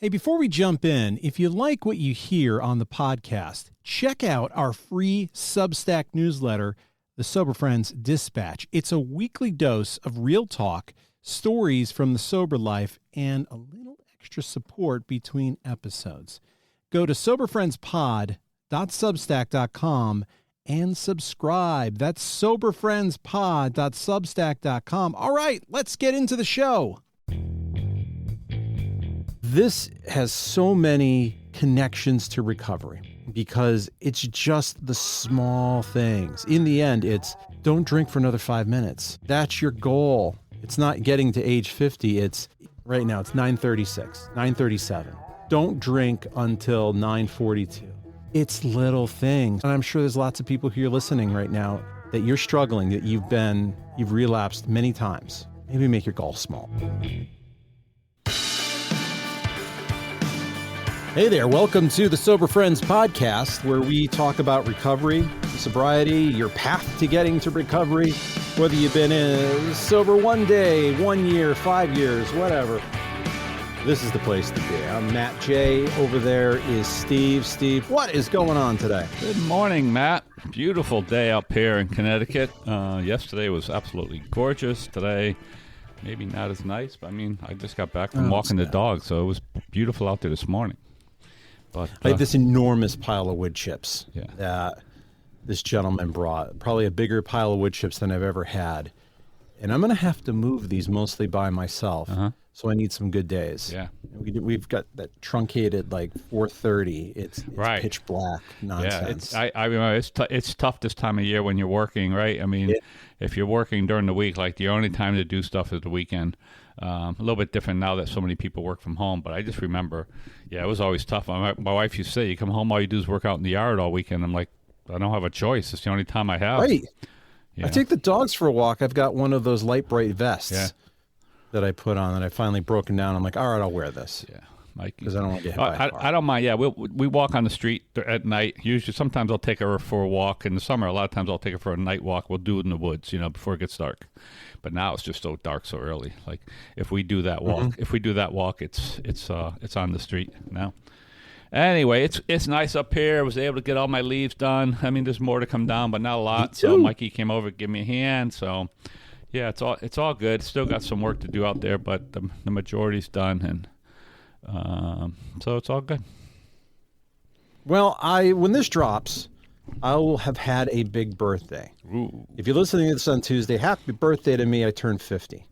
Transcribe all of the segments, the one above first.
Hey, before we jump in, if you like what you hear on the podcast, check out our free Substack newsletter, The Sober Friends Dispatch. It's a weekly dose of real talk, stories from the sober life, and a little extra support between episodes. Go to soberfriendspod.substack.com and subscribe. That's soberfriendspod.substack.com. All right, let's get into the show. This has so many connections to recovery because it's just the small things. In the end, it's don't drink for another 5 minutes. That's your goal. It's not getting to age 50. It's right now, it's 9:36, 9:37. Don't drink until 9:42. It's little things. And I'm sure there's lots of people here listening right now that you're struggling, that you've relapsed many times. Maybe make your goal small. Hey there, welcome to the Sober Friends podcast, where we talk about recovery, sobriety, your path to getting to recovery, whether you've been sober 1 day, 1 year, 5 years, whatever. This is the place to be. I'm Matt J. Over there is Steve. Steve, what is going on today? Good morning, Matt. Beautiful day up here in Connecticut. Yesterday was absolutely gorgeous. Today, maybe not as nice, but I just got back from walking the dog, so it was beautiful out there this morning. But I had this enormous pile of wood chips that this gentleman brought, probably a bigger pile of wood chips than I've ever had. And I'm going to have to move these mostly by myself, so I need some good days. Yeah. We've got that truncated, like, 4:30. It's right. Pitch black nonsense. Yeah, I remember it's tough this time of year when you're working, right? If you're working during the week, like the only time to do stuff is the weekend. A little bit different now that so many people work from home, but I just remember, it was always tough. My wife used to say, you come home, all you do is work out in the yard all weekend. I'm like, I don't have a choice. It's the only time I have. Right. Yeah. I take the dogs for a walk. I've got one of those light bright vests that I put on that I finally broken down. I'm like, all right, I'll wear this. Yeah. Because I don't want to get hit by a car. I don't mind. Yeah, we walk on the street at night. Usually, sometimes I'll take her for a walk in the summer. A lot of times I'll take her for a night walk. We'll do it in the woods, before it gets dark. But now it's just so dark so early. Like if we do that walk, it's on the street now. Anyway, it's nice up here. I was able to get all my leaves done. There's more to come down, but not a lot. So Mikey came over to give me a hand. So yeah, it's all good. Still got some work to do out there, but the majority's done, and so it's all good. Well, when this drops, I will have had a big birthday. Ooh. If you're listening to this on Tuesday, happy birthday to me. I turned 50.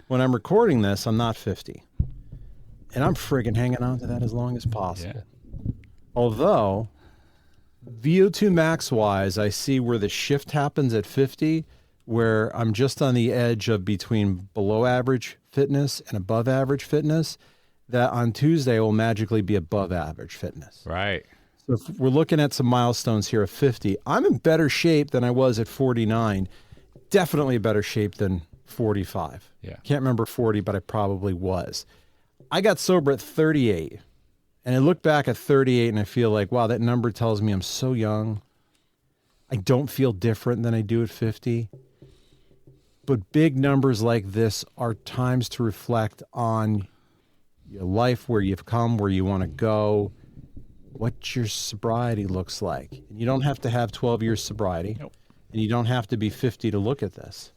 When I'm recording this, I'm not 50. And I'm friggin' hanging on to that as long as possible. Yeah. Although, VO2 max-wise, I see where the shift happens at 50, where I'm just on the edge of between below average fitness and above average fitness, that on Tuesday will magically be above average fitness. Right. So if we're looking at some milestones here of 50. I'm in better shape than I was at 49. Definitely better shape than 45. Yeah. Can't remember 40, but I probably was. I got sober at 38. And I look back at 38 and I feel like, wow, that number tells me I'm so young. I don't feel different than I do at 50. But big numbers like this are times to reflect on your life, where you've come, where you want to go, what your sobriety looks like. And you don't have to have 12 years sobriety. Nope. And you don't have to be 50 to look at this.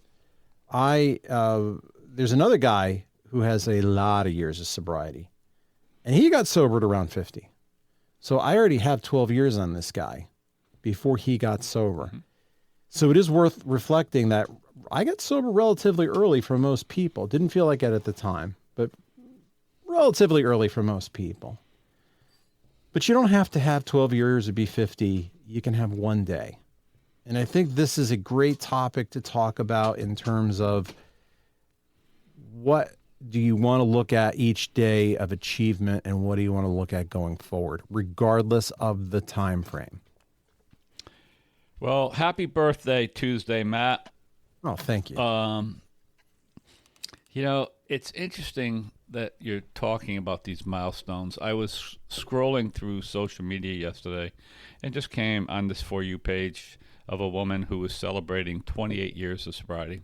There's another guy who has a lot of years of sobriety, and he got sober at around 50. So I already have 12 years on this guy before he got sober. Mm-hmm. So it is worth reflecting that I got sober relatively early for most people. Didn't feel like it at the time, but relatively early for most people. But you don't have to have 12 years to be 50. You can have 1 day. And I think this is a great topic to talk about in terms of what do you want to look at each day of achievement and what do you want to look at going forward, regardless of the time frame. Well, happy birthday Tuesday, Matt. Oh, thank you. It's interesting that you're talking about these milestones. I was scrolling through social media yesterday and just came on this For You page of a woman who was celebrating 28 years of sobriety.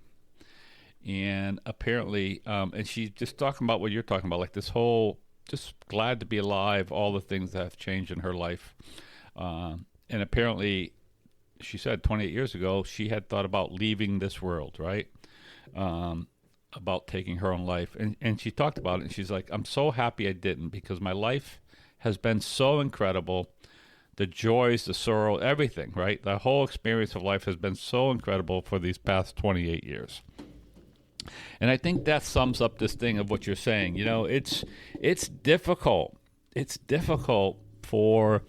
And apparently, and she's just talking about what you're talking about, like this whole just glad to be alive, all the things that have changed in her life. And apparently, she said 28 years ago, she had thought about leaving this world, right? About taking her own life. And she talked about it, and she's like, I'm so happy I didn't, because my life has been so incredible. The joys, the sorrow, everything, right? The whole experience of life has been so incredible for these past 28 years. And I think that sums up this thing of what you're saying. You know, it's difficult. It's difficult for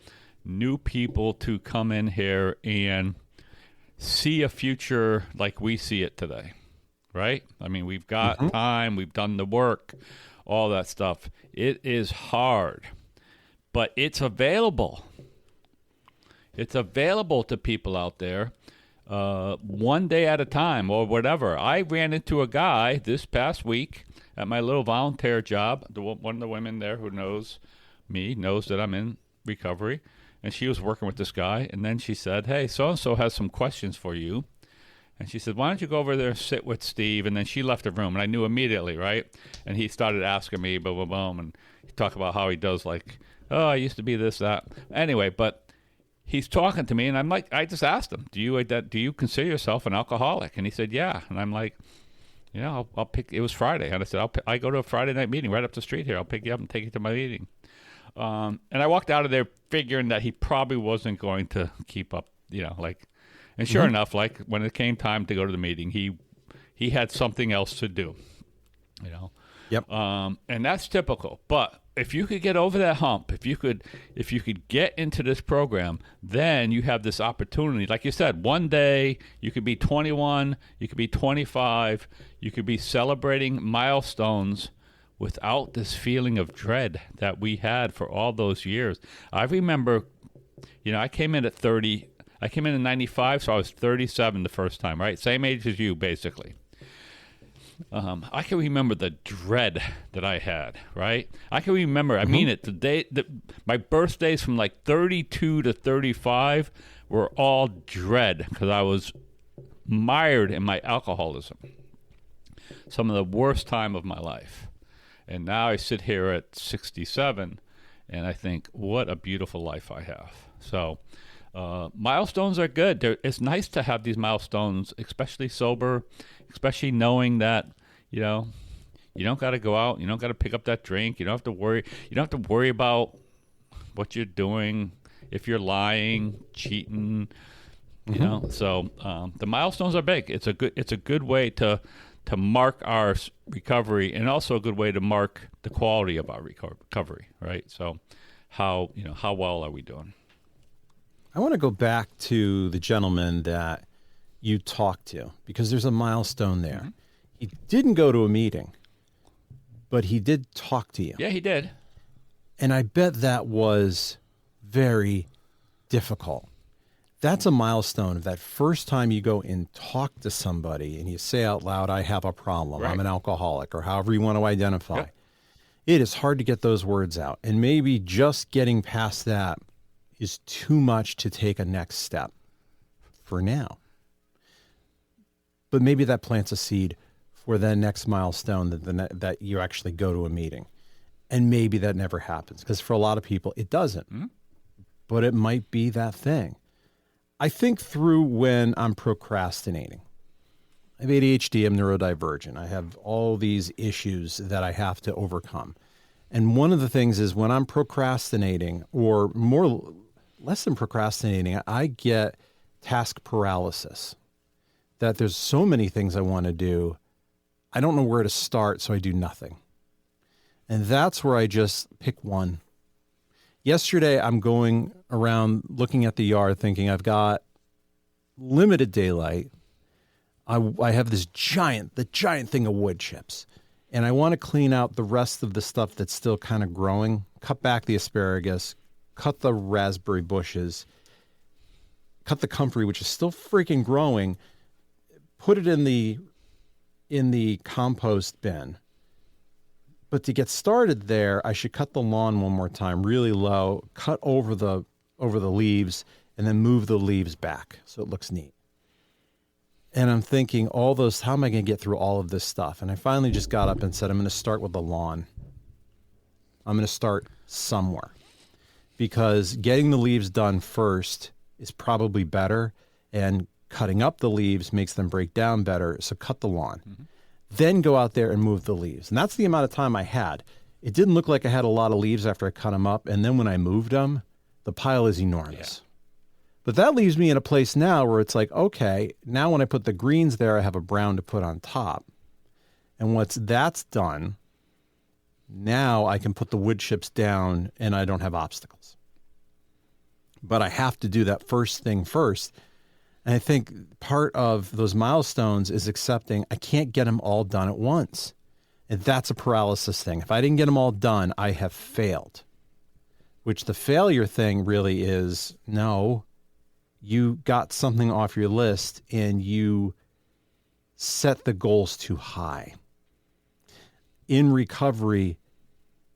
new people to come in here and see a future like we see it today, right? I mean, we've got time, we've done the work, all that stuff. It is hard, but it's available. It's available to people out there, one day at a time or whatever. I ran into a guy this past week at my little volunteer job. One of the women there who knows me knows that I'm in recovery. And she was working with this guy. And then she said, hey, so-and-so has some questions for you. And she said, why don't you go over there and sit with Steve? And then she left the room. And I knew immediately, right? And he started asking me, boom, boom, boom. And he talked about how he does, like, oh, I used to be this, that. Anyway, but he's talking to me, and I'm like, I just asked him, do you consider yourself an alcoholic? And he said, yeah. And I'm like, you know, I'll pick. It was Friday, and I said, I go to a Friday night meeting right up the street here. I'll pick you up and take you to my meeting. And I walked out of there figuring that he probably wasn't going to keep up, you know, like. And sure enough, like when it came time to go to the meeting, he had something else to do, you know. Yep. And that's typical. But if you could get over that hump, if you could get into this program, then you have this opportunity. Like you said, one day you could be 21, you could be 25, you could be celebrating milestones without this feeling of dread that we had for all those years. I remember, you know, I came in at 30. I came in 95, so I was 37 the first time, right? Same age as you, basically. I can remember the dread that I had, right? I can remember, I mean it, my birthdays from like 32 to 35 were all dread because I was mired in my alcoholism. Some of the worst time of my life. And now I sit here at 67 and I think, what a beautiful life I have. So milestones are good. It's nice to have these milestones, especially sober, especially knowing that, you know, you don't got to go out. You don't got to pick up that drink. You don't have to worry. You don't have to worry about what you're doing, if you're lying, cheating, you know. So the milestones are big. It's a good way to mark our recovery, and also a good way to mark the quality of our recovery, right? So how well are we doing? I want to go back to the gentleman that you talked to, because there's a milestone there. He didn't go to a meeting, but he did talk to you. Yeah, he did. And I bet that was very difficult. That's a milestone of that first time you go and talk to somebody and you say out loud, I have a problem, right. I'm an alcoholic, or however you want to identify. Yep. It is hard to get those words out. And maybe just getting past that is too much to take a next step for now. But maybe that plants a seed for the next milestone that you actually go to a meeting. And maybe that never happens, because for a lot of people, it doesn't. But it might be that thing. I think through when I'm procrastinating. I have ADHD, I'm neurodivergent. I have all these issues that I have to overcome. And one of the things is when I'm procrastinating, or less than procrastinating, I get task paralysis. That there's so many things I want to do, I don't know where to start, so I do nothing. And that's where I just pick one. Yesterday, I'm going around looking at the yard thinking I've got limited daylight. I have the giant thing of wood chips. And I want to clean out the rest of the stuff that's still kind of growing, cut back the asparagus, cut the raspberry bushes, cut the comfrey, which is still freaking growing, put it in the compost bin. But to get started there, I should cut the lawn one more time, really low, cut over the leaves, and then move the leaves back so it looks neat. And I'm thinking how am I going to get through all of this stuff? And I finally just got up and said, I'm going to start with the lawn. I'm going to start somewhere, because getting the leaves done first is probably better, and cutting up the leaves makes them break down better. So cut the lawn, then go out there and move the leaves. And that's the amount of time I had. It didn't look like I had a lot of leaves after I cut them up. And then when I moved them, the pile is enormous. Yeah. But that leaves me in a place now where it's like, okay, now when I put the greens there, I have a brown to put on top. And once that's done, now I can put the wood chips down and I don't have obstacles. But I have to do that first thing first. And I think part of those milestones is accepting I can't get them all done at once. And that's a paralysis thing. If I didn't get them all done, I have failed. Which the failure thing really is, no, you got something off your list and you set the goals too high. In recovery,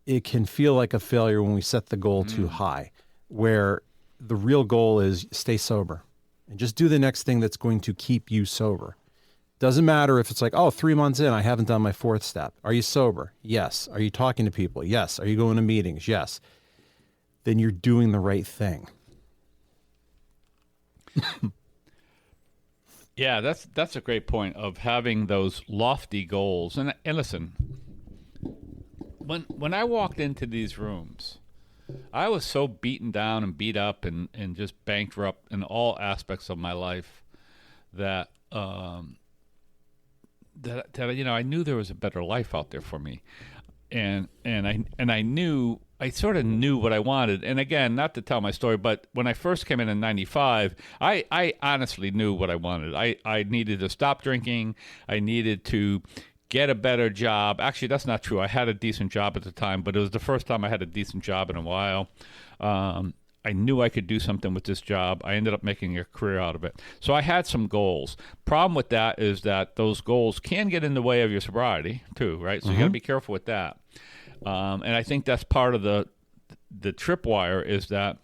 it can feel like a failure when we set the goal too high, where the real goal is stay sober and just do the next thing that's going to keep you sober. Doesn't matter if it's like, oh, 3 months in, I haven't done my fourth step. Are you sober? Yes. Are you talking to people? Yes. Are you going to meetings? Yes. Then you're doing the right thing. Yeah, that's a great point of having those lofty goals. And listen, when I walked into these rooms, I was so beaten down and beat up and just bankrupt in all aspects of my life that that you know, I knew there was a better life out there for me, and I sort of knew what I wanted. And again, not to tell my story, but when I first came in '95, I honestly knew what I wanted. I needed to stop drinking. I needed to get a better job. Actually, that's not true. I had a decent job at the time, but it was the first time I had a decent job in a while. I knew I could do something with this job. I ended up making a career out of it. So I had some goals. Problem with that is that those goals can get in the way of your sobriety too, right? So you got to be careful with that. And I think that's part of the tripwire is that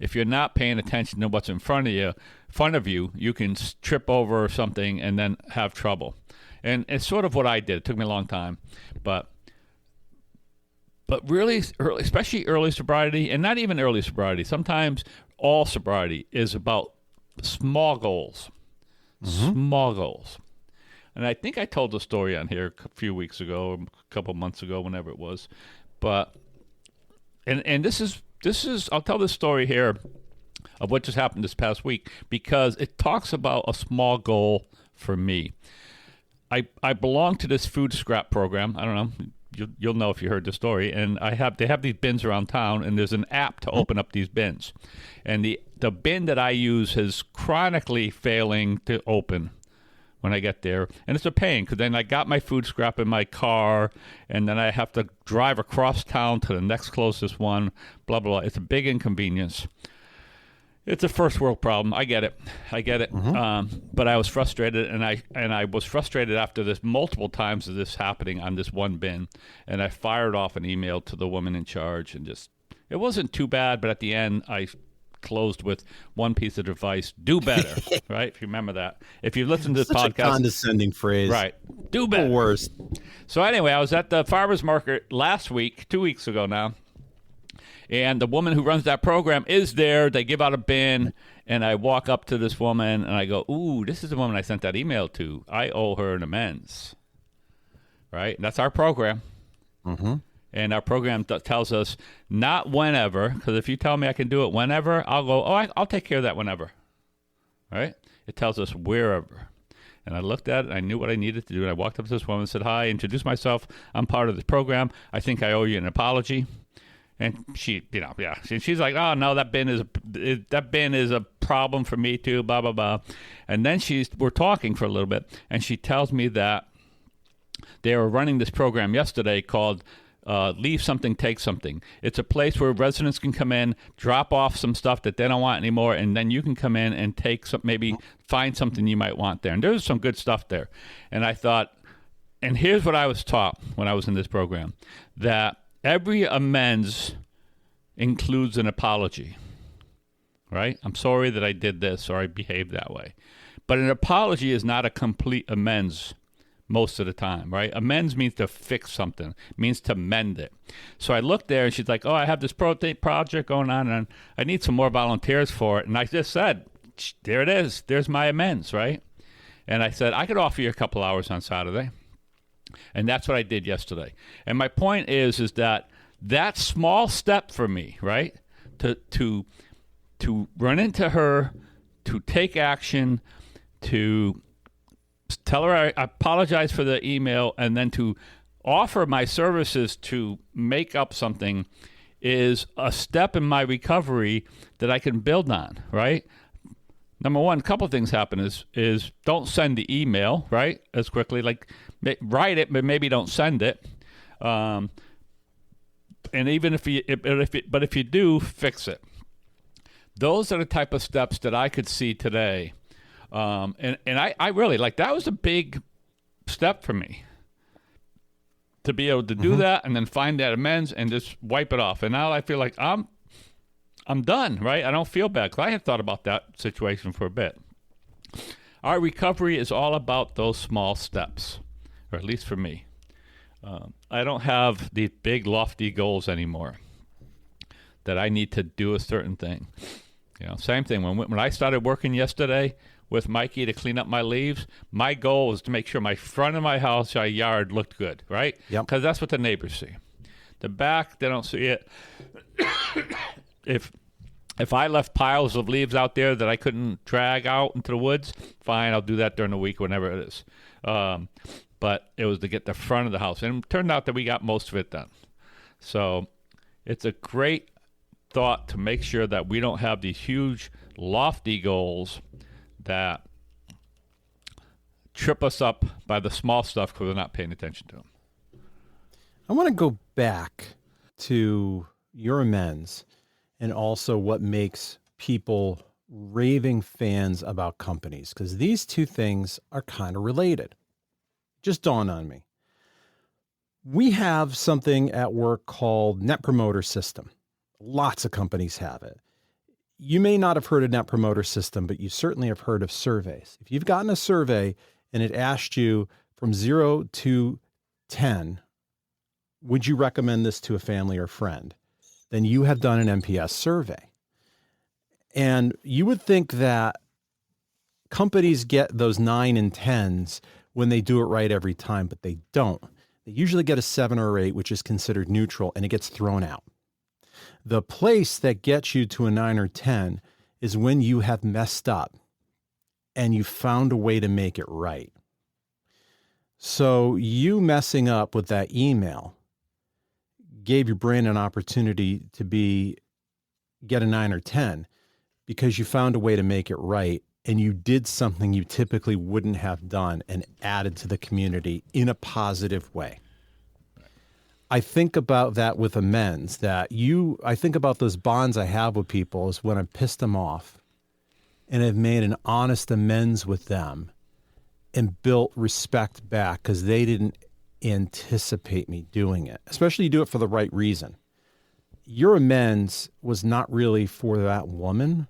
if you're not paying attention to what's in front of you, you can trip over something and then have trouble. And it's sort of what I did. It took me a long time, but really, especially early sobriety, and not even early sobriety, sometimes all sobriety is about small goals. Small goals. And I think I told the story on here a few weeks ago, or a couple months ago, whenever it was. But, and this is, I'll tell this story here of what just happened this past week, because it talks about a small goal for me. I belong to this food scrap program. I don't know. You'll know if you heard the story. And they have these bins around town, and there's an app to open up these bins. And the bin that I use is chronically failing to open when I get there. And it's a pain, because then I got my food scrap in my car, and then I have to drive across town to the next closest one, blah, blah, blah. It's a big inconvenience. It's a first world problem. I get it. But I was frustrated, and I was frustrated after this multiple times of this happening on this one bin, and I fired off an email to the woman in charge, and it wasn't too bad, but at the end I closed with one piece of advice: do better. Right? If you remember that. If you listen to this podcast, a condescending phrase. Right. Do better. The worst. So anyway, I was at the farmers market last week, 2 weeks ago now. And the woman who runs that program is there. They give out a bin, and I walk up to this woman, and I go, ooh, this is the woman I sent that email to. I owe her an amends. Right? And that's our program. And our program tells us not whenever, because if you tell me I can do it whenever, I'll go, I'll take care of that whenever. Right? It tells us wherever. And I looked at it, and I knew what I needed to do, and I walked up to this woman and said, hi, introduced myself. I'm part of the program. I think I owe you an apology. And she, she's like, oh no, that bin is a problem for me too, blah blah blah. And then we're talking for a little bit, and she tells me that they were running this program yesterday called Leave Something, Take Something. It's a place where residents can come in, drop off some stuff that they don't want anymore, and then you can come in and take some, maybe find something you might want there. And there's some good stuff there. And I thought, and here's what I was taught when I was in this program, that every amends includes an apology, right? I'm sorry that I did this or I behaved that way. But an apology is not a complete amends most of the time, right? Amends means to fix something, means to mend it. So I looked there and she's like, oh, I have this project going on and I need some more volunteers for it. And I just said, there it is. There's my amends, right? And I said, I could offer you a couple hours on Saturday. And that's what I did yesterday. And my point is that small step for me, right? To run into her, to take action, to tell her I apologize for the email, and then to offer my services to make up something is a step in my recovery that I can build on, right? Number one, a couple of things happen is don't send the email, right, as quickly. Like, write it, but maybe don't send it. And even if you do, fix it. Those are the type of steps that I could see today. And I really, like, that was a big step for me to be able to do that and then find that amends and just wipe it off. And now I feel like I'm done, right? I don't feel bad because I had thought about that situation for a bit. Our recovery is all about those small steps, or at least for me. I don't have these big, lofty goals anymore that I need to do a certain thing. You know, same thing. When I started working yesterday with Mikey to clean up my leaves, my goal was to make sure my front of my house, my yard looked good, right? Yep. Because that's what the neighbors see. The back, they don't see it. If I left piles of leaves out there that I couldn't drag out into the woods, fine, I'll do that during the week, whenever it is. But it was to get the front of the house. And it turned out that we got most of it done. So it's a great thought to make sure that we don't have these huge, lofty goals that trip us up by the small stuff because we're not paying attention to them. I want to go back to your amends and also what makes people raving fans about companies, because these two things are kind of related. Just dawned on me. We have something at work called Net Promoter System. Lots of companies have it. You may not have heard of Net Promoter System, but you certainly have heard of surveys. If you've gotten a survey and it asked you from 0 to 10, would you recommend this to a family or friend? Then you have done an NPS survey. And you would think that companies get those 9 and 10s when they do it right every time, but they don't. They usually get a 7 or 8, which is considered neutral, and it gets thrown out. The place that gets you to a 9 or 10 is when you have messed up and you found a way to make it right. So you messing up with that email gave your brain an opportunity to get a 9 or 10 because you found a way to make it right and you did something you typically wouldn't have done and added to the community in a positive way. I think about that with amends, I think about those bonds I have with people is when I pissed them off and I've made an honest amends with them and built respect back because they didn't anticipate me doing it, especially you do it for the right reason. Your amends was not really for that woman.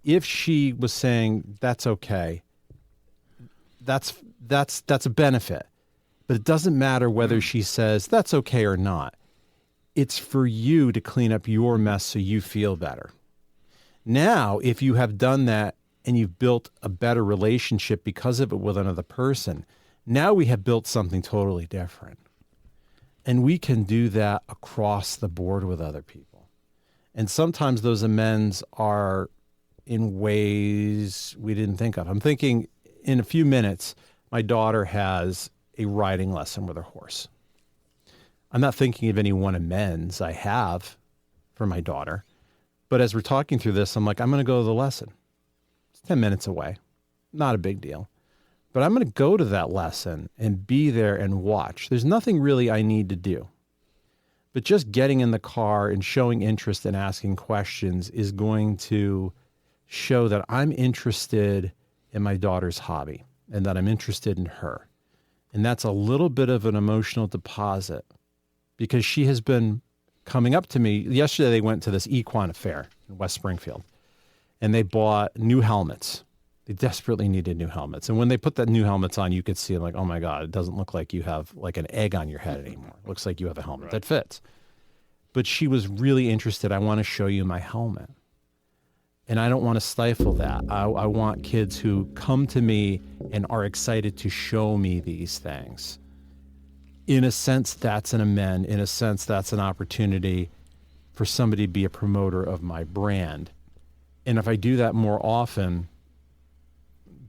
If she was saying that's okay, that's a benefit. But it doesn't matter whether she says that's okay or not. It's for you to clean up your mess so you feel better. Now, if you have done that and you've built a better relationship because of it with another person, now we have built something totally different. And we can do that across the board with other people. And sometimes those amends are in ways we didn't think of. I'm thinking in a few minutes, my daughter has a riding lesson with her horse. I'm not thinking of any one amends I have for my daughter, but as we're talking through this, I'm like, I'm going to go to the lesson. It's 10 minutes away. Not a big deal. But I'm going to go to that lesson and be there and watch. There's nothing really I need to do. But just getting in the car and showing interest and asking questions is going to show that I'm interested in my daughter's hobby and that I'm interested in her. And that's a little bit of an emotional deposit because she has been coming up to me. Yesterday, they went to this equine fair in West Springfield and they bought new helmets. They desperately needed new helmets. And when they put the new helmets on, you could see like, oh my God, it doesn't look like you have like an egg on your head anymore. It looks like you have a helmet that fits. But she was really interested. I want to show you my helmet. And I don't want to stifle that. I want kids who come to me and are excited to show me these things. In a sense, that's an amend. In a sense, that's an opportunity for somebody to be a promoter of my brand. And if I do that more often,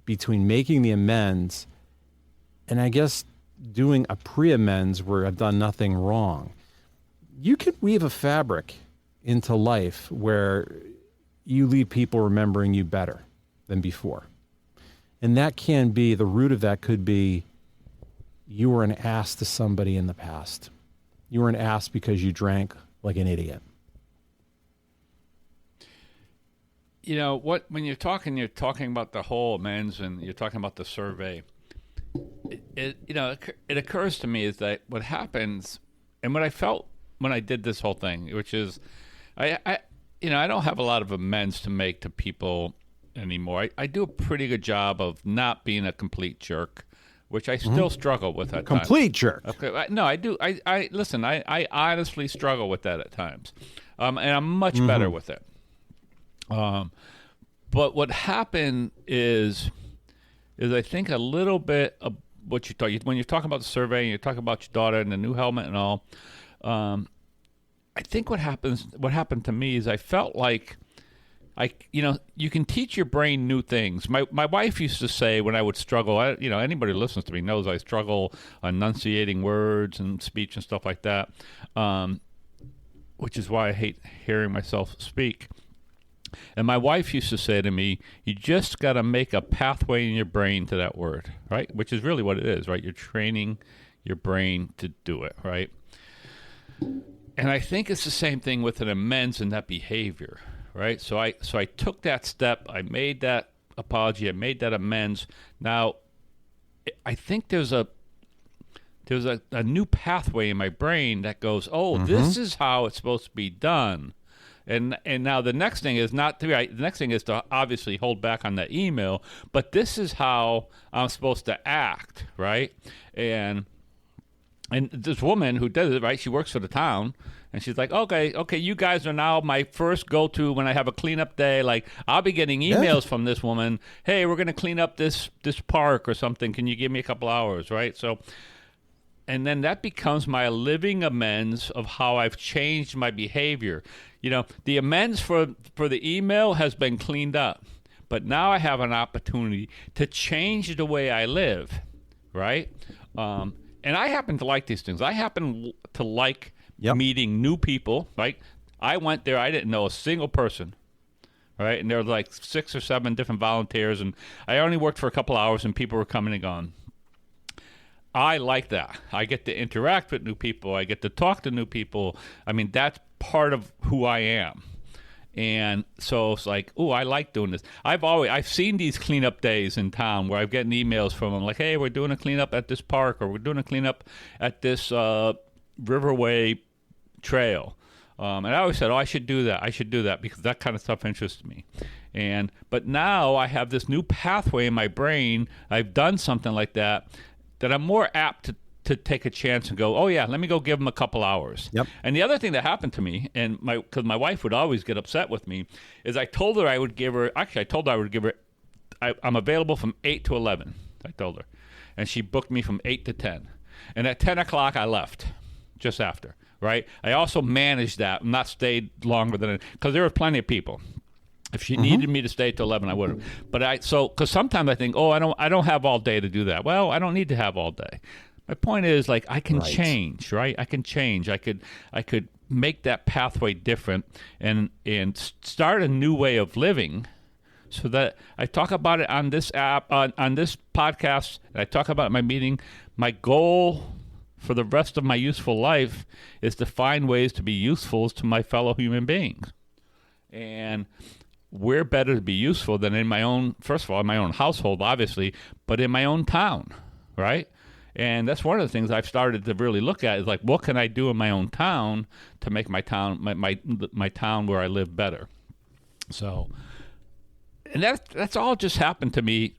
between making the amends and I guess doing a pre-amends where I've done nothing wrong, you can weave a fabric into life where you leave people remembering you better than before. And that can be, the root of that could be, you were an ass to somebody in the past. You were an ass because you drank like an idiot. You know what? When you're talking about the whole amends, and you're talking about the survey. It occurs to me is that what happens, and what I felt when I did this whole thing, which is, I don't have a lot of amends to make to people anymore. I do a pretty good job of not being a complete jerk, which I still struggle with at times. Complete jerk. Okay, no, I do. I listen. I honestly struggle with that at times, and I'm much better with it. But what happened is I think a little bit of what you talk when you're talking about the survey and you're talking about your daughter and the new helmet and all. I think what happened to me is I felt like you can teach your brain new things. My wife used to say when I would struggle, anybody who listens to me knows I struggle enunciating words and speech and stuff like that, which is why I hate hearing myself speak. And my wife used to say to me, you just got to make a pathway in your brain to that word, right? Which is really what it is, right? You're training your brain to do it, right? And I think it's the same thing with an amends in that behavior, right? So I took that step. I made that apology. I made that amends. Now, I think there's a new pathway in my brain that goes, this is how it's supposed to be done. And now the next thing is the next thing is to obviously hold back on that email, but this is how I'm supposed to act, right? And this woman who does it, right, she works for the town, and she's like, okay, you guys are now my first go-to when I have a cleanup day. Like, I'll be getting emails from this woman, hey, we're going to clean up this park or something. Can you give me a couple hours, right? So, and then that becomes my living amends of how I've changed my behavior. The amends for the email has been cleaned up, but now I have an opportunity to change the way I live, right? And I happen to like these things. I happen to like meeting new people, right? I went there, I didn't know a single person, right? And there were like 6 or 7 different volunteers, and I only worked for a couple hours, and people were coming and going. I like that. I get to interact with new people. I get to talk to new people. I mean, that's part of who I am. And so it's like, I like doing this. I've seen these cleanup days in town where I've gotten emails from them like, hey, we're doing a cleanup at this park, or we're doing a cleanup at this Riverway trail. And I always said, I should do that because that kind of stuff interests me. But now I have this new pathway in my brain. I've done something like that I'm more apt to take a chance and go, let me go give them a couple hours. Yep. And the other thing that happened to me, and because my wife would always get upset with me, is I told her I would give her, I'm available from 8 to 11, I told her. And she booked me from 8 to 10. And at 10 o'clock, I left just after, right? I also managed that, not stayed longer than, because there were plenty of people. If she needed me to stay till 11, I would have. But because sometimes I think, I don't have all day to do that. Well, I don't need to have all day. My point is, like, I can change, right? I can change. I could make that pathway different and start a new way of living, so that I talk about it on this app, on this podcast, and I talk about it in my meeting. My goal for the rest of my useful life is to find ways to be useful to my fellow human beings. And where better to be useful than in my own, first of all, in my own household, obviously, but in my own town, right? And that's one of the things I've started to really look at is like, what can I do in my own town to make my town, my town where I live better? So and that's all just happened to me,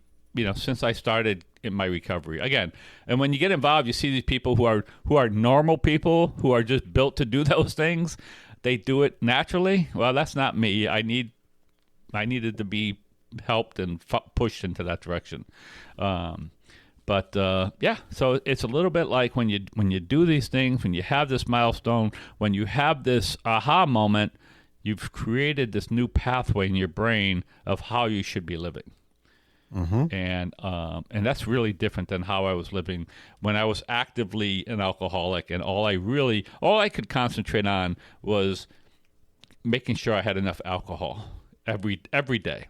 since I started in my recovery again. And when you get involved, you see these people who are normal people who are just built to do those things. They do it naturally. Well, that's not me. I needed to be helped and pushed into that direction. Yeah, so it's a little bit like when you do these things, when you have this milestone, when you have this aha moment, you've created this new pathway in your brain of how you should be living. Mm-hmm. And that's really different than how I was living when I was actively an alcoholic, and all I could concentrate on was making sure I had enough alcohol every day.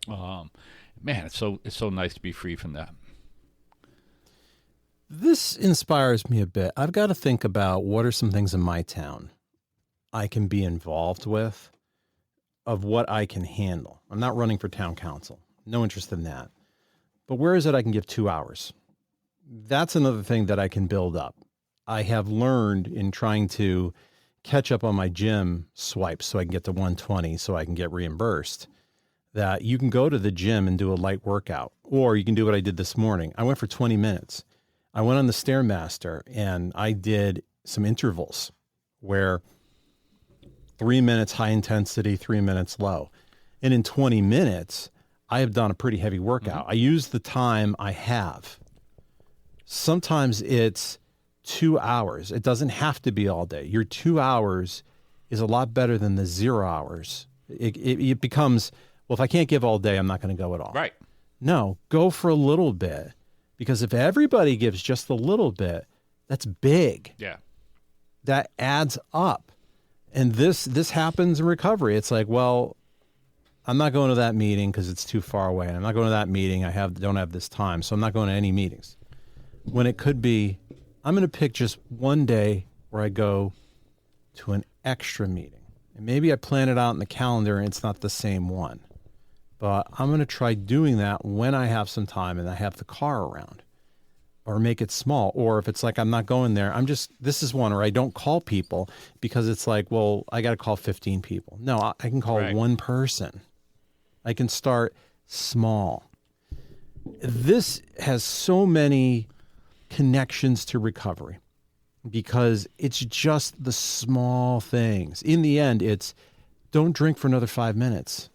Man, it's so nice to be free from that. This inspires me a bit. I've got to think about what are some things in my town I can be involved with, of what I can handle. I'm not running for town council. No interest in that. But where is it I can give 2 hours? That's another thing that I can build up. I have learned in trying to catch up on my gym swipes so I can get to 120 so I can get reimbursed, that you can go to the gym and do a light workout, or you can do what I did this morning. I went for 20 minutes. I went on the Stairmaster and I did some intervals where 3 minutes high intensity, 3 minutes low. And in 20 minutes, I have done a pretty heavy workout. Mm-hmm. I use the time I have. Sometimes it's 2 hours. It doesn't have to be all day. Your 2 hours is a lot better than the 0 hours. It becomes, well, if I can't give all day, I'm not going to go at all. Right. No, go for a little bit. Because if everybody gives just a little bit, that's big. Yeah. That adds up. And this happens in recovery. It's like, well, I'm not going to that meeting because it's too far away. And I'm not going to that meeting. Don't have this time. So I'm not going to any meetings. When it could be, I'm going to pick just one day where I go to an extra meeting. And maybe I plan it out in the calendar and it's not the same one. But I'm going to try doing that when I have some time and I have the car around, or make it small. Or if it's like, I'm not going there, this is one, or I don't call people because it's like, well, I got to call 15 people. No, I can call one person. I can start small. This has so many connections to recovery because it's just the small things. In the end, it's don't drink for another 5 minutes.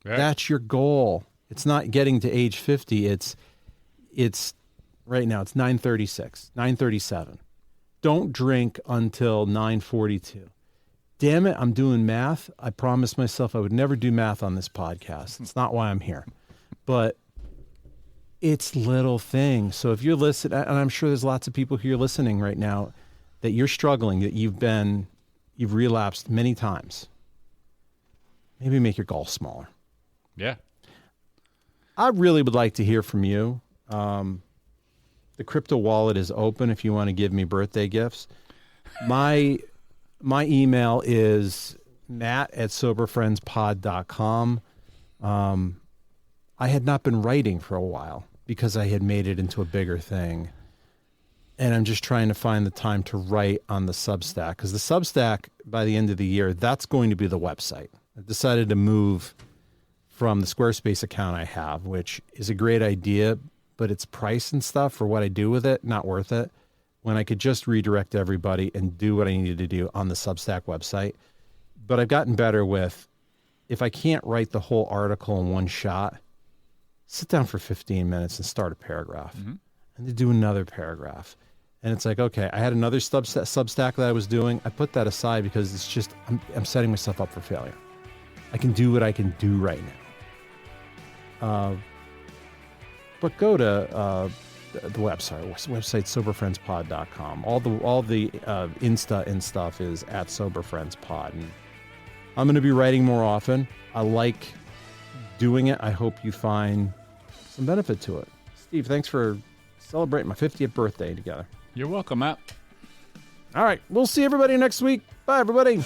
Right. That's your goal. It's not getting to age 50. It's right now it's 9:36, 9:37. Don't drink until 9:42. Damn it, I'm doing math. I promised myself I would never do math on this podcast. It's not why I'm here. But it's little things. So if you're listening, and I'm sure there's lots of people here listening right now that you're struggling, that you've relapsed many times. Maybe make your goal smaller. Yeah. I really would like to hear from you. The crypto wallet is open if you want to give me birthday gifts. My email is matt@soberfriendspod.com. I had not been writing for a while because I had made it into a bigger thing. And I'm just trying to find the time to write on the Substack, because the Substack, by the end of the year, that's going to be the website. I've decided to move from the Squarespace account I have, which is a great idea, but its price and stuff for what I do with it, not worth it, when I could just redirect everybody and do what I needed to do on the Substack website. But I've gotten better with, if I can't write the whole article in one shot, sit down for 15 minutes and start a paragraph, and then do another paragraph. And it's like, okay, I had another Substack that I was doing. I put that aside because it's just, I'm setting myself up for failure. I can do what I can do right now. But go to the website soberfriendspod.com. All the Insta and stuff is @soberfriendspod. And I'm going to be writing more often. I like doing it. I hope you find some benefit to it. Steve, thanks for celebrating my 50th birthday together. You're welcome, Matt. All right. We'll see everybody next week. Bye, everybody.